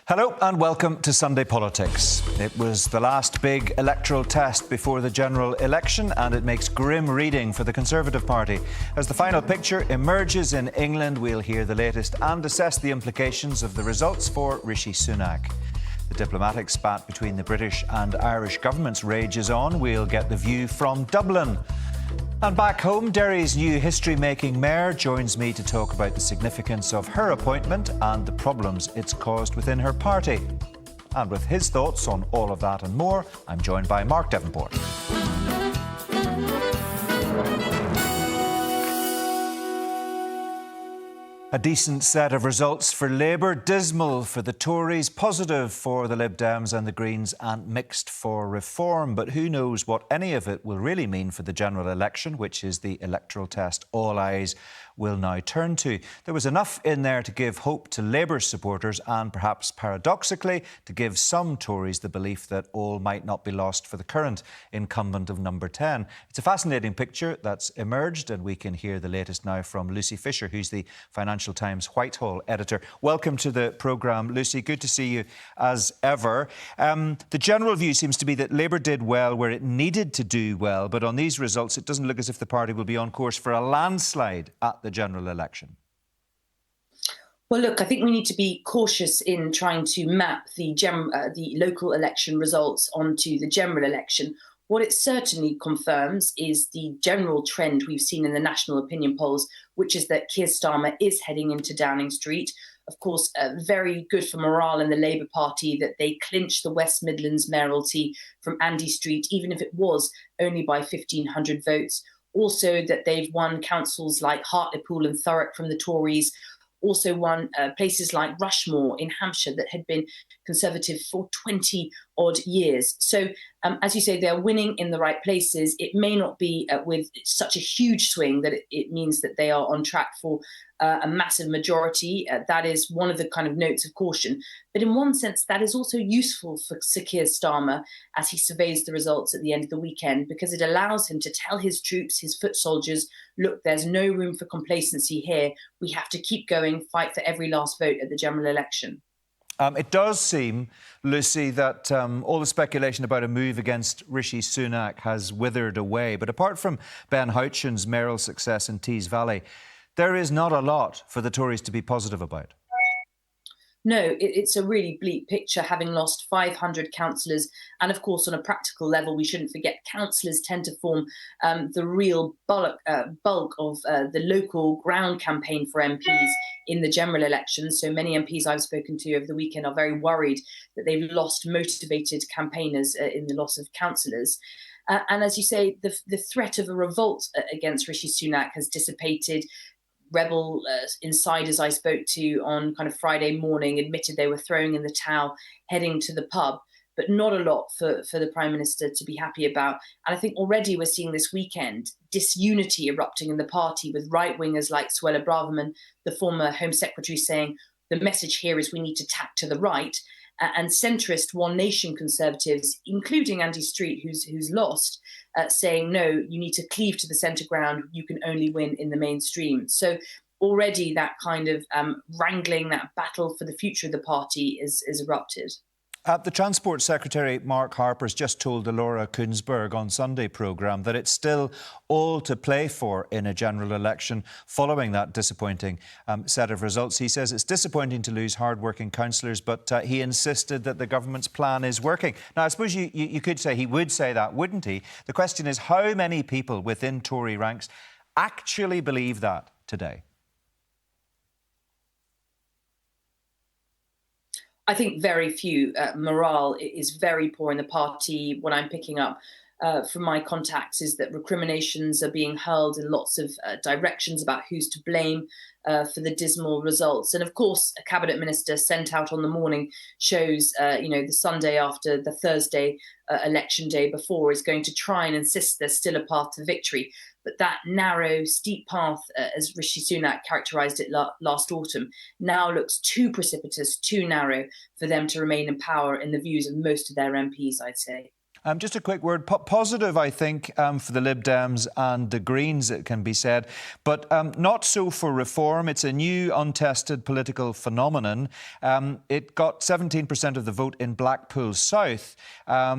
Hello and welcome to Sunday Politics. It was the last big electoral test before the general election, and it makes grim reading for the Conservative Party. As the final picture emerges in England, we'll hear the latest and assess the implications of the results for Rishi Sunak. The diplomatic spat between the British and Irish governments rages on. We'll get the view from Dublin. And back home, Derry's new history-making mayor joins me to talk about the significance of her appointment and the problems it's caused within her party. And with his thoughts on all of that and more, I'm joined by Mark Devonport. A decent set of results for Labour, dismal for the Tories, positive for the Lib Dems and the Greens, and mixed for Reform. But who knows what any of it will really mean for the general election, which is the electoral test all eyes will now turn to. There was enough in there to give hope to Labour supporters and perhaps paradoxically to give some Tories the belief that all might not be lost for the current incumbent of number 10. It's a fascinating picture that's emerged, and we can hear the latest now from Lucy Fisher, who's the Financial Times Whitehall editor. Welcome to the programme, Lucy. Good to see you as ever. The general view seems to be that Labour did well where it needed to do well, but on these results it doesn't look as if the party will be on course for a landslide at the general election. Well, look, I think we need to be cautious in trying to map the local election results onto the general election. What it certainly confirms is the general trend we've seen in the national opinion polls, which is that Keir Starmer is heading into Downing Street. Of course, very good for morale in the Labour Party that they clinched the West Midlands mayoralty from Andy Street, even if it was only by 1,500 votes. Also that they've won councils like Hartlepool and Thurrock from the Tories, also won places like Rushmore in Hampshire that had been Conservative for 20 odd years. So, as you say, they're winning in the right places. It may not be with such a huge swing that it means that they are on track for a massive majority. That is one of the kind of notes of caution. But in one sense, that is also useful for Sir Keir Starmer as he surveys the results at the end of the weekend, because it allows him to tell his troops, his foot soldiers, look, there's no room for complacency here. We have to keep going, fight for every last vote at the general election. It does seem, Lucy, that all the speculation about a move against Rishi Sunak has withered away. But apart from Ben Houchen's mayoral success in Tees Valley, there is not a lot for the Tories to be positive about. No, it's a really bleak picture, having lost 500 councillors. And of course, on a practical level, we shouldn't forget councillors tend to form the real bulk of the local ground campaign for MPs in the general election. So many MPs I've spoken to over the weekend are very worried that they've lost motivated campaigners in the loss of councillors. And as you say, the threat of a revolt against Rishi Sunak has dissipated. Rebel insiders I spoke to on kind of Friday morning admitted they were throwing in the towel, heading to the pub, but not a lot for the Prime Minister to be happy about. And I think already we're seeing this weekend disunity erupting in the party, with right-wingers like Suella Braverman, the former Home Secretary, saying the message here is we need to tack to the right, and centrist One Nation Conservatives, including Andy Street, who's lost, saying, no, you need to cleave to the centre ground. You can only win in the mainstream. So already that kind of wrangling, that battle for the future of the party is erupted. The Transport Secretary, Mark Harper's just told the Laura Kuenssberg on Sunday programme that it's still all to play for in a general election following that disappointing set of results. He says it's disappointing to lose hard-working councillors, but he insisted that the government's plan is working. Now, I suppose you could say he would say that, wouldn't he? The question is, how many people within Tory ranks actually believe that today? I think very few. Morale is very poor in the party. What I'm picking up from my contacts is that recriminations are being hurled in lots of directions about who's to blame for the dismal results. And of course, a cabinet minister sent out on the morning shows, the Sunday after the Thursday election day before is going to try and insist there's still a path to victory. But that narrow, steep path, as Rishi Sunak characterised it last autumn, now looks too precipitous, too narrow for them to remain in power in the views of most of their MPs, I'd say. Just a quick word. Positive, I think, for the Lib Dems and the Greens, it can be said, but not so for Reform. It's a new, untested political phenomenon. It got 17% of the vote in Blackpool South,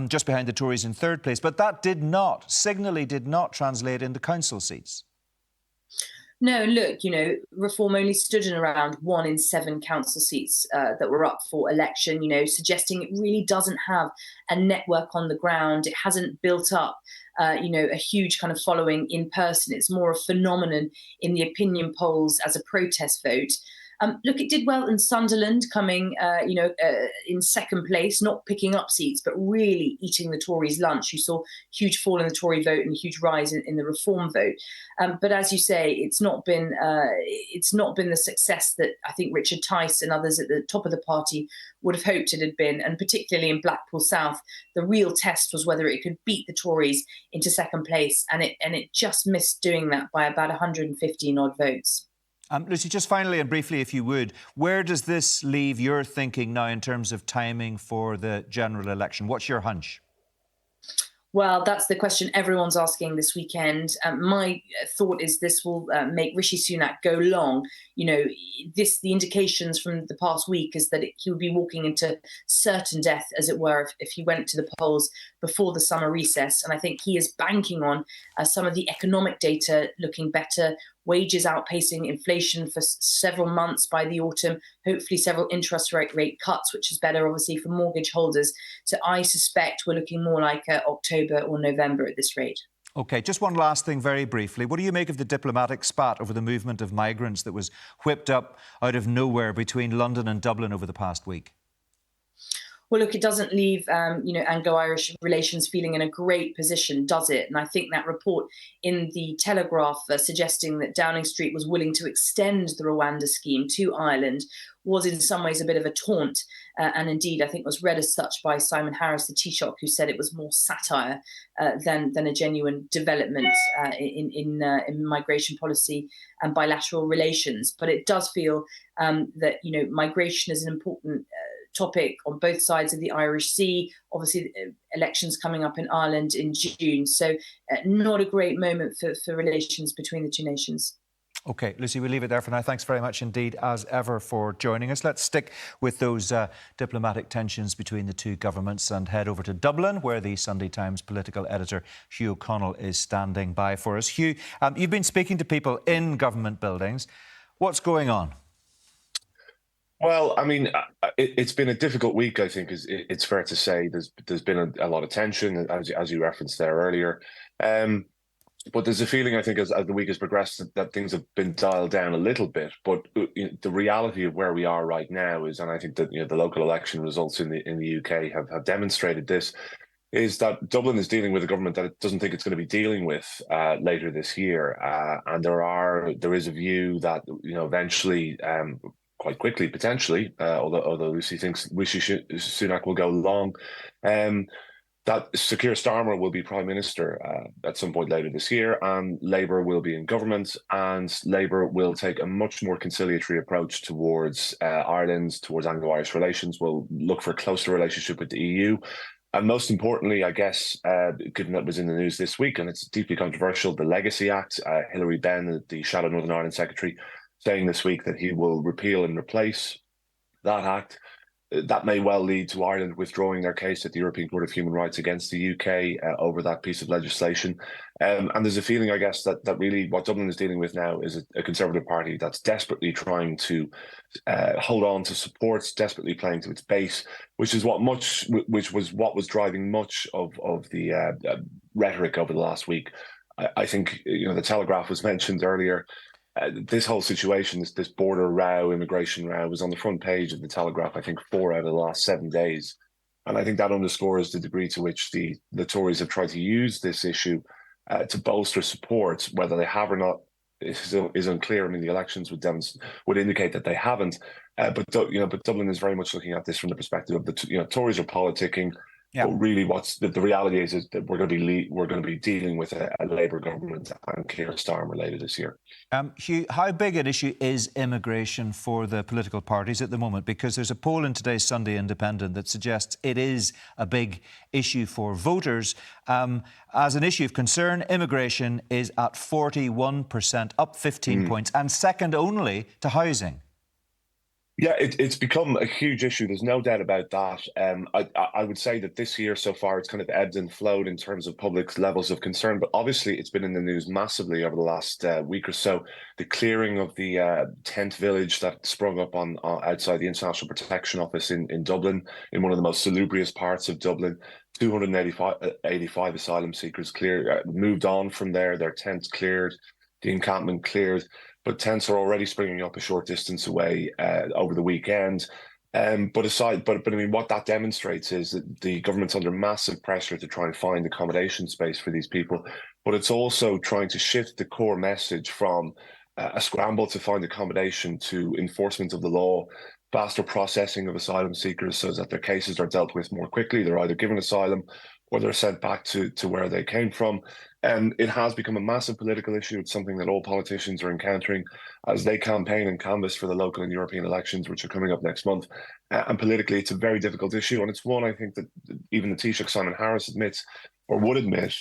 just behind the Tories in third place. But that signally did not translate into council seats. No, look, Reform only stood in around 1 in 7 council seats that were up for election, suggesting it really doesn't have a network on the ground. It hasn't built up, a huge kind of following in person. It's more a phenomenon in the opinion polls as a protest vote. Look, it did well in Sunderland, coming, in second place, not picking up seats, but really eating the Tories' lunch. You saw huge fall in the Tory vote and a huge rise in the Reform vote. But as you say, it's not been the success that I think Richard Tice and others at the top of the party would have hoped it had been. And particularly in Blackpool South, the real test was whether it could beat the Tories into second place, and it just missed doing that by about 115 odd votes. Lucy, just finally and briefly, if you would, where does this leave your thinking now in terms of timing for the general election? What's your hunch? Well, that's the question everyone's asking this weekend. My thought is this will make Rishi Sunak go long. The indications from the past week is that he would be walking into certain death, as it were, if he went to the polls before the summer recess. And I think he is banking on some of the economic data looking better, wages outpacing inflation for several months by the autumn, hopefully several interest rate cuts, which is better, obviously, for mortgage holders. So I suspect we're looking more like October or November at this rate. OK, just one last thing very briefly. What do you make of the diplomatic spat over the movement of migrants that was whipped up out of nowhere between London and Dublin over the past week? Well, look, it doesn't leave, Anglo-Irish relations feeling in a great position, does it? And I think that report in the Telegraph suggesting that Downing Street was willing to extend the Rwanda scheme to Ireland was in some ways a bit of a taunt. And indeed, I think was read as such by Simon Harris, the Taoiseach, who said it was more satire than a genuine development in migration policy and bilateral relations. But it does feel that, migration is an important topic on both sides of the Irish Sea. Obviously, elections coming up in Ireland in June. So not a great moment for relations between the two nations. OK, Lucy, we'll leave it there for now. Thanks very much indeed, as ever, for joining us. Let's stick with those diplomatic tensions between the two governments and head over to Dublin, where the Sunday Times political editor Hugh O'Connell is standing by for us. Hugh, you've been speaking to people in government buildings. What's going on? Well, I mean, it's been a difficult week, I think, it's fair to say. There's been a lot of tension, as you referenced there earlier. But there's a feeling, I think, as the week has progressed, that things have been dialed down a little bit. But the reality of where we are right now is, and I think that the local election results in the UK have demonstrated this, is that Dublin is dealing with a government that it doesn't think it's going to be dealing with later this year. And there is a view that eventually, quite quickly potentially, although Lucy thinks Rishi Sunak will go long, that Sir Keir Starmer will be Prime Minister at some point later this year, and Labour will be in government, and Labour will take a much more conciliatory approach towards Ireland, towards Anglo-Irish relations, will look for a closer relationship with the EU. And most importantly, I guess, given that was in the news this week, and it's deeply controversial, the Legacy Act, Hilary Benn, the Shadow Northern Ireland Secretary, saying this week that he will repeal and replace that act. That may well lead to Ireland withdrawing their case at the European Court of Human Rights against the UK over that piece of legislation. And there's a feeling, I guess, that really what Dublin is dealing with now is a Conservative Party that's desperately trying to hold on to support, desperately playing to its base, which was what was driving much of the rhetoric over the last week. I think the Telegraph was mentioned earlier. This whole situation, this border row, immigration row, was on the front page of the Telegraph, I think, 4 out of the last 7 days. And I think that underscores the degree to which the Tories have tried to use this issue to bolster support. Whether they have or not is unclear. I mean, the elections would indicate that they haven't. But Dublin is very much looking at this from the perspective of Tories are politicking. Yeah. But really, the reality is that we're going to be dealing with a Labour government and Keir Starmer later this year. Hugh, how big an issue is immigration for the political parties at the moment? Because there's a poll in today's Sunday Independent that suggests it is a big issue for voters. As an issue of concern, immigration is at 41%, up 15 points, and second only to housing. Yeah, it's become a huge issue. There's no doubt about that. I would say that this year so far, it's kind of ebbed and flowed in terms of public levels of concern. But obviously, it's been in the news massively over the last week or so. The clearing of the tent village that sprung up on outside the International Protection Office in Dublin, in one of the most salubrious parts of Dublin. 285 asylum seekers moved on from there. Their tents cleared, the encampment cleared. But tents are already springing up a short distance away over the weekend. But I mean, what that demonstrates is that the government's under massive pressure to try and find accommodation space for these people. But it's also trying to shift the core message from a scramble to find accommodation to enforcement of the law, faster processing of asylum seekers so that their cases are dealt with more quickly. They're either given asylum or they're sent back to where they came from. And it has become a massive political issue. It's something that all politicians are encountering as they campaign and canvass for the local and European elections, which are coming up next month. And politically, it's a very difficult issue. And it's one I think that even the Taoiseach Simon Harris admits, or would admit,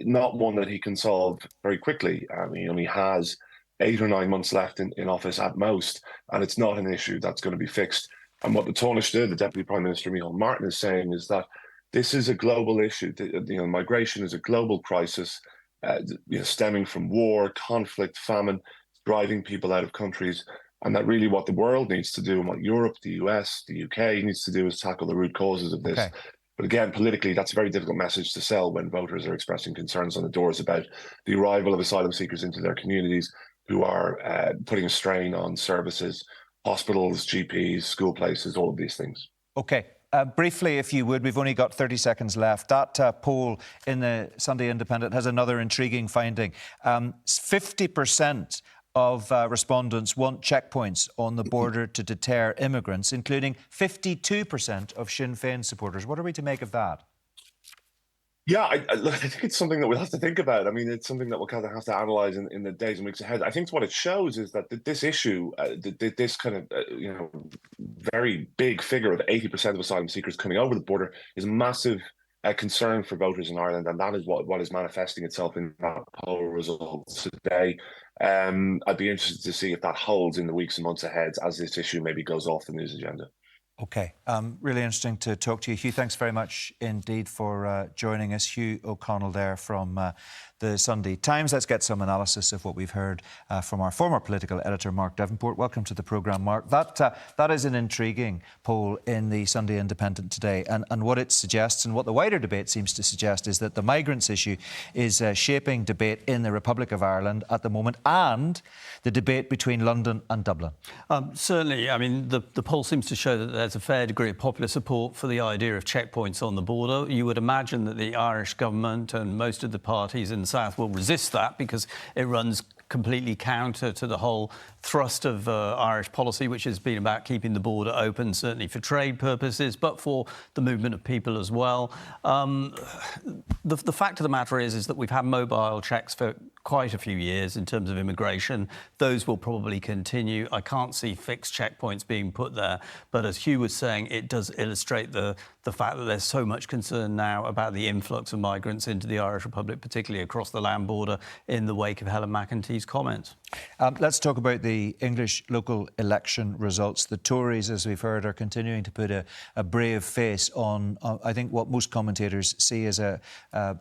not one that he can solve very quickly. He only has 8 or 9 months left in office at most, and it's not an issue that's going to be fixed. And what the Taoiseach, the Deputy Prime Minister Micheál Martin, is saying is that this is a global issue. Migration is a global crisis, stemming from war, conflict, famine, driving people out of countries. And that really what the world needs to do, and what Europe, the US, the UK needs to do, is tackle the root causes of this. Okay. But again, politically, that's a very difficult message to sell when voters are expressing concerns on the doors about the arrival of asylum seekers into their communities, who are putting a strain on services, hospitals, GPs, school places, all of these things. Okay. Briefly, if you would, we've only got 30 seconds left. That poll in the Sunday Independent has another intriguing finding. 50% of respondents want checkpoints on the border to deter immigrants, including 52% of Sinn Féin supporters. What are we to make of that? Yeah, I think it's something that we'll have to think about. I mean, it's something that we'll kind of have to analyse in the days and weeks ahead. I think what it shows is that this issue, this kind of very big figure of 80% of asylum seekers coming over the border, is a massive concern for voters in Ireland, and that is what is manifesting itself in that poll results today. I'd be interested to see if that holds in the weeks and months ahead as this issue maybe goes off the news agenda. Okay, really interesting to talk to you. Hugh, thanks very much indeed for joining us. Hugh O'Connell there from the Sunday Times. Let's get some analysis of what we've heard from our former political editor, Mark Devonport. Welcome to the programme, Mark. That is an intriguing poll in the Sunday Independent today. And what it suggests, and what the wider debate seems to suggest, is that the migrants issue is shaping debate in the Republic of Ireland at the moment, and the debate between London and Dublin. Certainly. I mean, the poll seems to show that there's a fair degree of popular support for the idea of checkpoints on the border. You would imagine that the Irish government and most of the parties in the South will resist that because it runs completely counter to the whole thrust of Irish policy, which has been about keeping the border open, certainly for trade purposes, but for the movement of people as well. The fact of the matter is that we've had mobile checks for quite a few years in terms of immigration. Those will probably continue. I can't see fixed checkpoints being put there. But as Hugh was saying, it does illustrate the fact that there's so much concern now about the influx of migrants into the Irish Republic, particularly across the land border, in the wake of Helen McEntee's comments. Let's talk about the English local election results. The Tories, as we've heard, are continuing to put a brave face on, I think, what most commentators see as a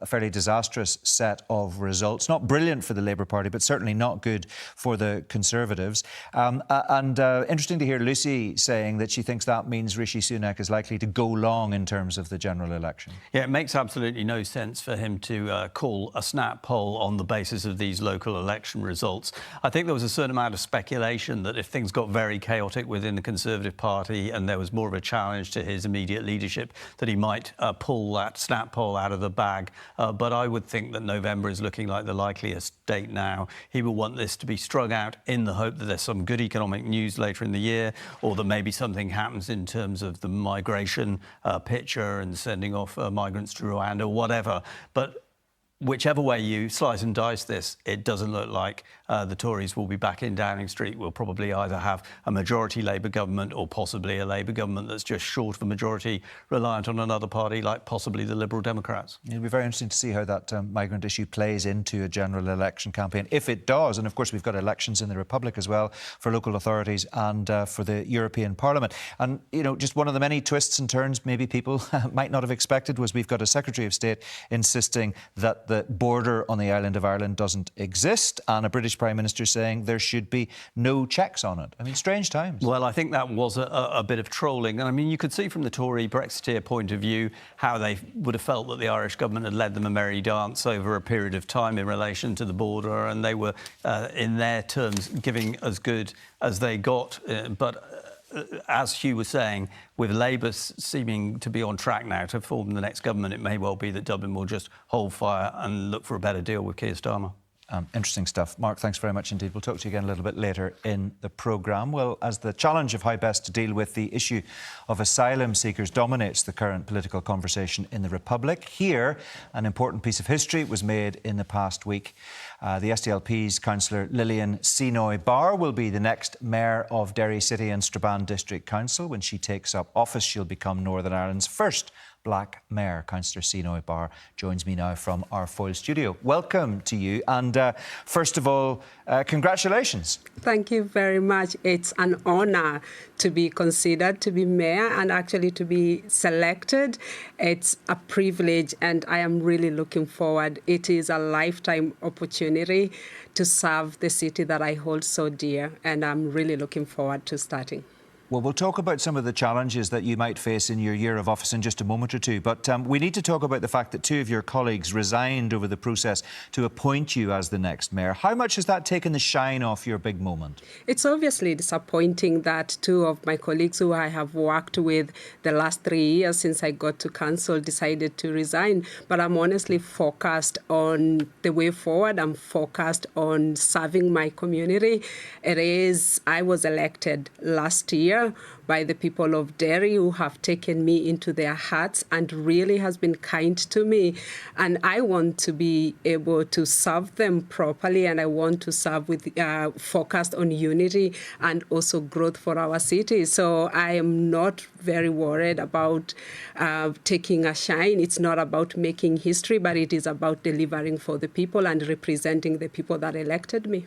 fairly disastrous set of results. Not brilliant for the Labour Party, but certainly not good for the Conservatives. Interesting to hear Lucy saying that she thinks that means Rishi Sunak is likely to go long in terms of the general election. Yeah, it makes absolutely no sense for him to call a snap poll on the basis of these local election results. I think there was a certain amount of speculation that if things got very chaotic within the Conservative Party and there was more of a challenge to his immediate leadership, that he might pull that snap poll out of the bag. But I would think that November is looking like the likeliest date now. He will want this to be strung out in the hope that there's some good economic news later in the year, or that maybe something happens in terms of the migration picture and sending off migrants to Rwanda or whatever. But whichever way you slice and dice this, it doesn't look like the Tories will be back in Downing Street. We'll probably either have a majority Labour government or possibly a Labour government that's just short of a majority, reliant on another party like possibly the Liberal Democrats. It'll be very interesting to see how that migrant issue plays into a general election campaign, if it does. And of course, we've got elections in the Republic as well for local authorities and for the European Parliament. And, you know, just one of the many twists and turns maybe people might not have expected was we've got a Secretary of State insisting that the border on the island of Ireland doesn't exist, and a British Prime Minister saying there should be no checks on it. I mean, strange times. Well, I think that was a bit of trolling. And I mean, you could see from the Tory Brexiteer point of view how they would have felt that the Irish government had led them a merry dance over a period of time in relation to the border, and they were, in their terms, giving as good as they got. As Hugh was saying, with Labour seeming to be on track now to form the next government, it may well be that Dublin will just hold fire and look for a better deal with Keir Starmer. Interesting stuff. Mark, thanks very much indeed. We'll talk to you again a little bit later in the programme. Well, as the challenge of how best to deal with the issue of asylum seekers dominates the current political conversation in the Republic, here an important piece of history was made in the past week. The SDLP's councillor Lillian Senoy-Barr will be the next mayor of Derry City and Strabane District Council. When she takes up office, she'll become Northern Ireland's first Black Mayor. Councillor Senoy-Barr joins me now from our Foyle studio. Welcome to you, and first of all, congratulations. Thank you very much. It's an honour to be considered to be mayor and actually to be selected. It's a privilege, and I am really looking forward. It is a lifetime opportunity to serve the city that I hold so dear, and I'm really looking forward to starting. Well, we'll talk about some of the challenges that you might face in your year of office in just a moment or two. But we need to talk about the fact that two of your colleagues resigned over the process to appoint you as the next mayor. How much has that taken the shine off your big moment? It's obviously disappointing that two of my colleagues who I have worked with the last 3 years since I got to council decided to resign. But I'm honestly focused on the way forward. I'm focused on serving my community. I was elected last year by the people of Derry, who have taken me into their hearts and really has been kind to me. And I want to be able to serve them properly, and I want to serve with focused on unity and also growth for our city. So I am not very worried about taking a shine. It's not about making history, but it is about delivering for the people and representing the people that elected me.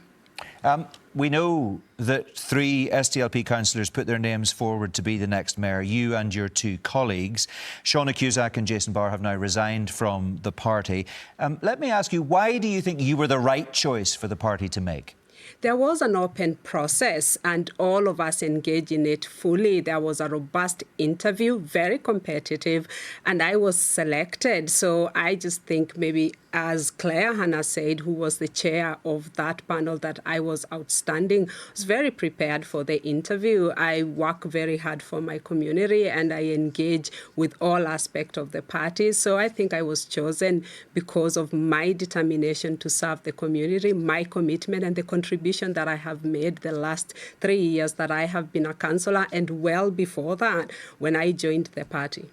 We know that 3 SDLP councillors put their names forward to be the next mayor. You and your 2 colleagues, Shauna Cusack and Jason Barr, have now resigned from the party. Let me ask you, why do you think you were the right choice for the party to make? There was an open process and all of us engaged in it fully. There was a robust interview, very competitive, and I was selected. So I just think maybe, as Claire Hannah said, who was the chair of that panel, that I was outstanding. I was very prepared for the interview. I work very hard for my community and I engage with all aspects of the party. So I think I was chosen because of my determination to serve the community, my commitment and the contribution that I have made the last 3 years that I have been a councillor, and well before that when I joined the party.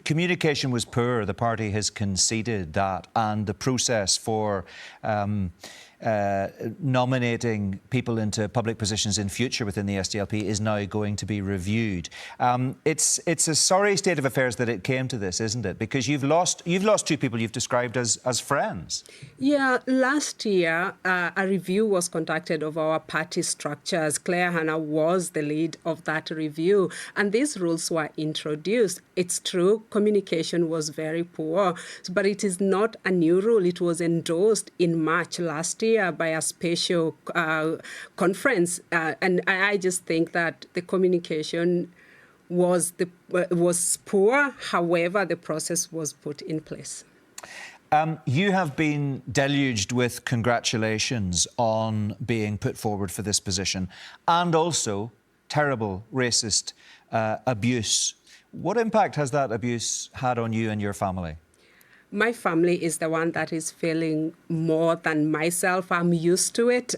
Communication was poor. The party has conceded that, and the process for nominating people into public positions in future within the SDLP is now going to be reviewed. It's a sorry state of affairs that it came to this, isn't it? Because you've lost 2 people you've described as friends. Yeah, last year a review was conducted of our party structures. Claire Hannah was the lead of that review, and these rules were introduced. It's true, communication was very poor, but it is not a new rule. It was endorsed in March last year by a special conference, and I just think that the communication was poor. However, the process was put in place. You have been deluged with congratulations on being put forward for this position, and also terrible racist abuse. What impact has that abuse had on you and your family? My family is the one that is feeling more than myself. I'm used to it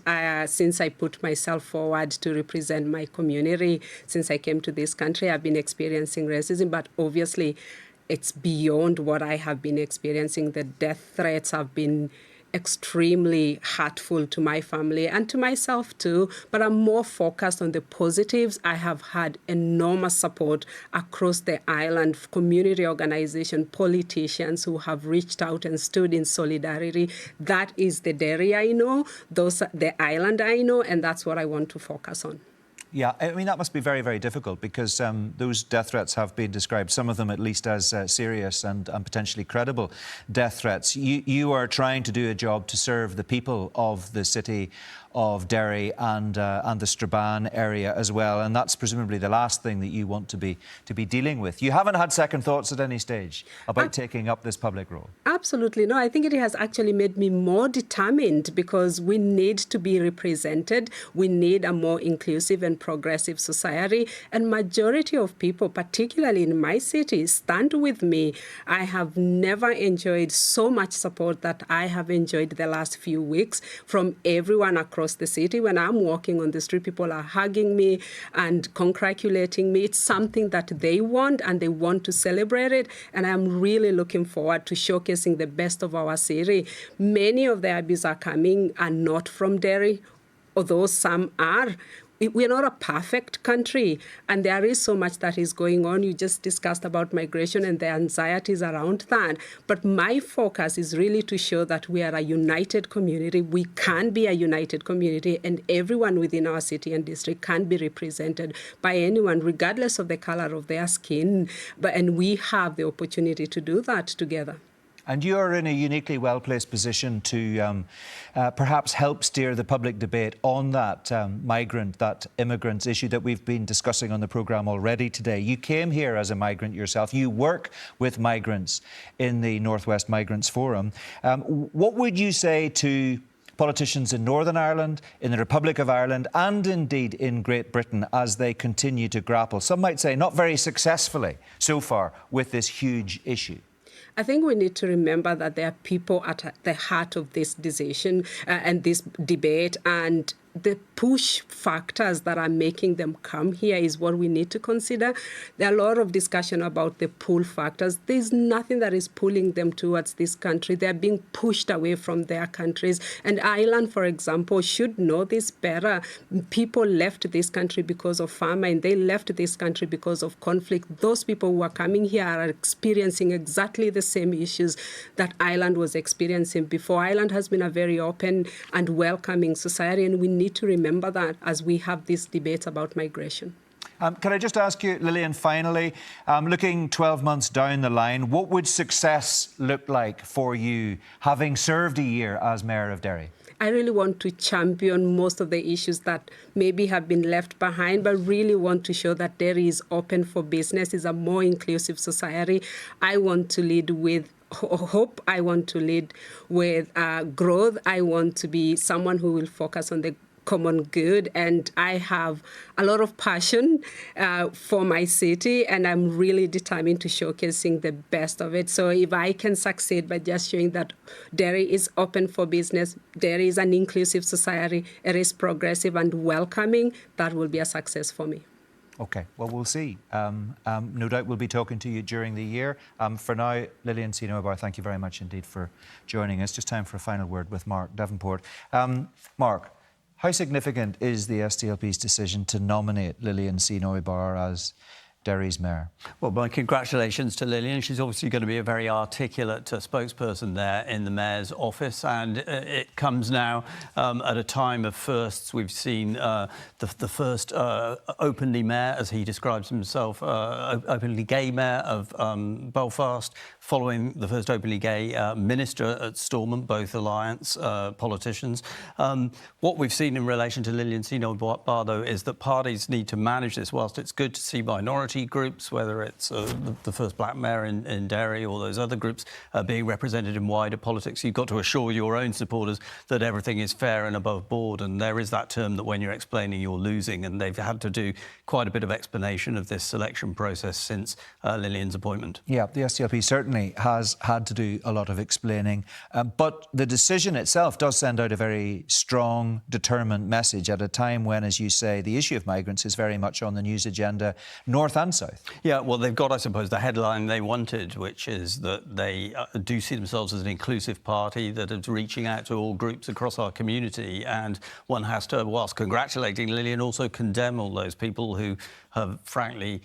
since I put myself forward to represent my community. Since I came to this country, I've been experiencing racism, but obviously it's beyond what I have been experiencing. The death threats have been extremely hurtful to my family and to myself too, but I'm more focused on the positives. I have had enormous support across the island, community organization, politicians who have reached out and stood in solidarity. That is the Derry I know, the island I know, and that's what I want to focus on. Yeah, I mean, that must be very, very difficult because those death threats have been described, some of them at least as serious and potentially credible death threats. You are trying to do a job to serve the people of the city of Derry and the Strabane area as well, and that's presumably the last thing that you want to be dealing with. You haven't had second thoughts at any stage about taking up this public role? Absolutely. No, I think it has actually made me more determined because we need to be represented. We need a more inclusive and progressive society. And majority of people, particularly in my city, stand with me. I have never enjoyed so much support that I have enjoyed the last few weeks from everyone across the city. When I'm walking on the street, people are hugging me and congratulating me. It's something that they want and they want to celebrate it. And I'm really looking forward to showcasing the best of our city. Many of the Ibis are coming are not from Derry, although some are. We're not a perfect country, and there is so much that is going on. You just discussed about migration and the anxieties around that. But my focus is really to show that we are a united community. We can be a united community, and everyone within our city and district can be represented by anyone, regardless of the color of their skin. And we have the opportunity to do that together. And you're in a uniquely well-placed position to perhaps help steer the public debate on that that immigrant issue that we've been discussing on the programme already today. You came here as a migrant yourself. You work with migrants in the North West Migrants Forum. What would you say to politicians in Northern Ireland, in the Republic of Ireland, and indeed in Great Britain as they continue to grapple, some might say not very successfully so far, with this huge issue? I think we need to remember that there are people at the heart of this decision and this debate, and the push factors that are making them come here is what we need to consider. There are a lot of discussion about the pull factors. There's nothing that is pulling them towards this country. They're being pushed away from their countries. And Ireland, for example, should know this better. People left this country because of famine. They left this country because of conflict. Those people who are coming here are experiencing exactly the same issues that Ireland was experiencing before. Ireland has been a very open and welcoming society, and we need to remember that as we have these debates about migration. Can I just ask you, Lillian, finally, looking 12 months down the line, what would success look like for you, having served a year as Mayor of Derry? I really want to champion most of the issues that maybe have been left behind, but really want to show that Derry is open for business, is a more inclusive society. I want to lead with hope. I want to lead with growth. I want to be someone who will focus on the common good, and I have a lot of passion for my city, and I'm really determined to showcasing the best of it. So if I can succeed by just showing that Derry is open for business, Derry is an inclusive society, it is progressive and welcoming, that will be a success for me. OK, well, we'll see. No doubt we'll be talking to you during the year. For now, Lillian Sino-Ibarra, thank you very much indeed for joining us. Just time for a final word with Mark Davenport. Mark, how significant is the SDLP's decision to nominate Lillian Sino-Ibarra as Derry's mayor? Well, my congratulations to Lillian. She's obviously going to be a very articulate spokesperson there in the mayor's office, and it comes now at a time of firsts. We've seen the first openly mayor, as he describes himself, openly gay mayor of Belfast, following the first openly gay minister at Stormont, both Alliance politicians. What we've seen in relation to Lillian Sino-Ibarra, though, is that parties need to manage this. Whilst it's good to see minorities minority groups, whether it's the first black mayor in Derry or those other groups being represented in wider politics. You've got to assure your own supporters that everything is fair and above board. And there is that term that when you're explaining, you're losing. And they've had to do quite a bit of explanation of this selection process since Lillian's appointment. Yeah, the SDLP certainly has had to do a lot of explaining. But the decision itself does send out a very strong, determined message at a time when, as you say, the issue of migrants is very much on the news agenda, north and south. Yeah, well, they've got, I suppose, the headline they wanted, which is that they do see themselves as an inclusive party that is reaching out to all groups across our community. And one has to, whilst congratulating Lillian, also condemn all those people who have, frankly,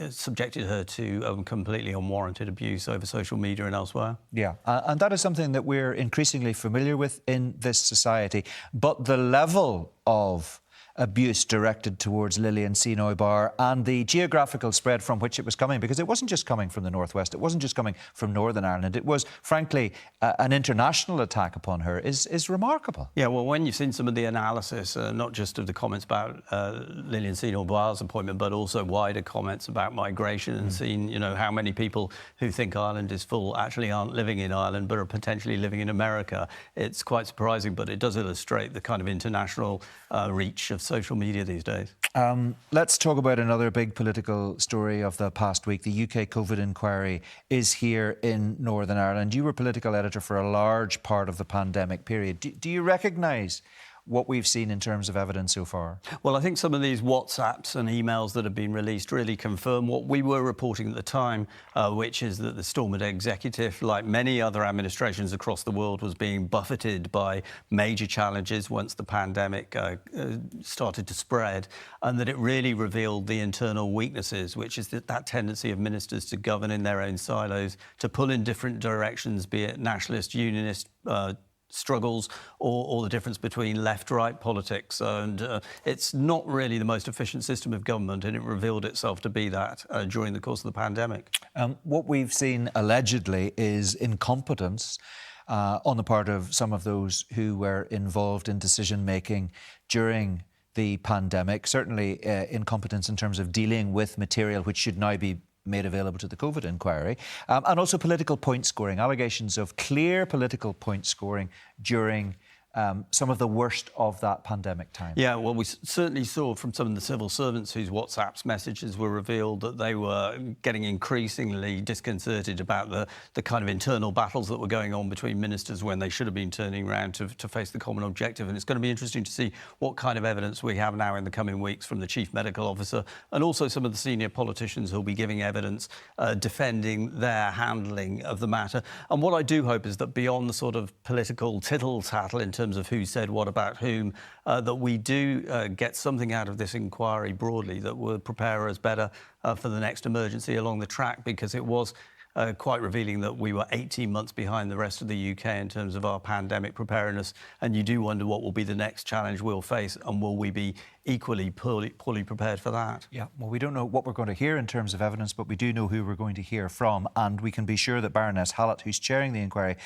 subjected her to completely unwarranted abuse over social media and elsewhere. Yeah, and that is something that we're increasingly familiar with in this society. But the level of abuse directed towards Lillian Senoy-Barr and the geographical spread from which it was coming, because it wasn't just coming from the Northwest, it wasn't just coming from Northern Ireland, it was, frankly, an international attack upon her, is remarkable. Yeah, well, when you've seen some of the analysis, not just of the comments about Lillian Senoy-Barr's appointment, but also wider comments about migration and seen, you know, how many people who think Ireland is full actually aren't living in Ireland but are potentially living in America, it's quite surprising, but it does illustrate the kind of international reach of social media these days. Let's talk about another big political story of the past week. The UK COVID inquiry is here in Northern Ireland. You were political editor for a large part of the pandemic period. Do you recognise what we've seen in terms of evidence so far? Well, I think some of these WhatsApps and emails that have been released really confirm what we were reporting at the time, which is that the Stormont executive, like many other administrations across the world, was being buffeted by major challenges once the pandemic started to spread, and that it really revealed the internal weaknesses, which is that tendency of ministers to govern in their own silos, to pull in different directions, be it nationalist, unionist, struggles or the difference between left-right politics. And it's not really the most efficient system of government, and it revealed itself to be that during the course of the pandemic. What we've seen allegedly is incompetence on the part of some of those who were involved in decision-making during the pandemic, certainly incompetence in terms of dealing with material which should now be made available to the COVID inquiry, and also political point scoring, allegations of clear political point scoring during some of the worst of that pandemic time. Yeah, well, we certainly saw from some of the civil servants whose WhatsApp messages were revealed that they were getting increasingly disconcerted about the kind of internal battles that were going on between ministers when they should have been turning around to face the common objective. And it's going to be interesting to see what kind of evidence we have now in the coming weeks from the Chief Medical Officer and also some of the senior politicians who will be giving evidence defending their handling of the matter. And what I do hope is that beyond the sort of political tittle-tattle in terms of who said what about whom, that we do get something out of this inquiry broadly that would prepare us better for the next emergency along the track, because it was quite revealing that we were 18 months behind the rest of the UK in terms of our pandemic preparedness. And you do wonder what will be the next challenge we'll face, and will we be equally poorly prepared for that? Yeah, well, we don't know what we're going to hear in terms of evidence, but we do know who we're going to hear from, and we can be sure that Baroness Hallett, who's chairing the inquiry,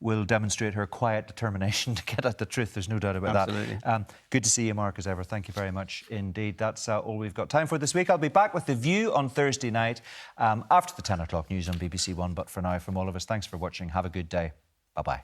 will demonstrate her quiet determination to get at the truth. There's no doubt about Absolutely. that. Good to see you, Mark, as ever. Thank you very much indeed. That's all we've got time for this week. I'll be back with The View on Thursday night after the 10 o'clock news on BBC One. But for now, from all of us, thanks for watching. Have a good day. Bye-bye.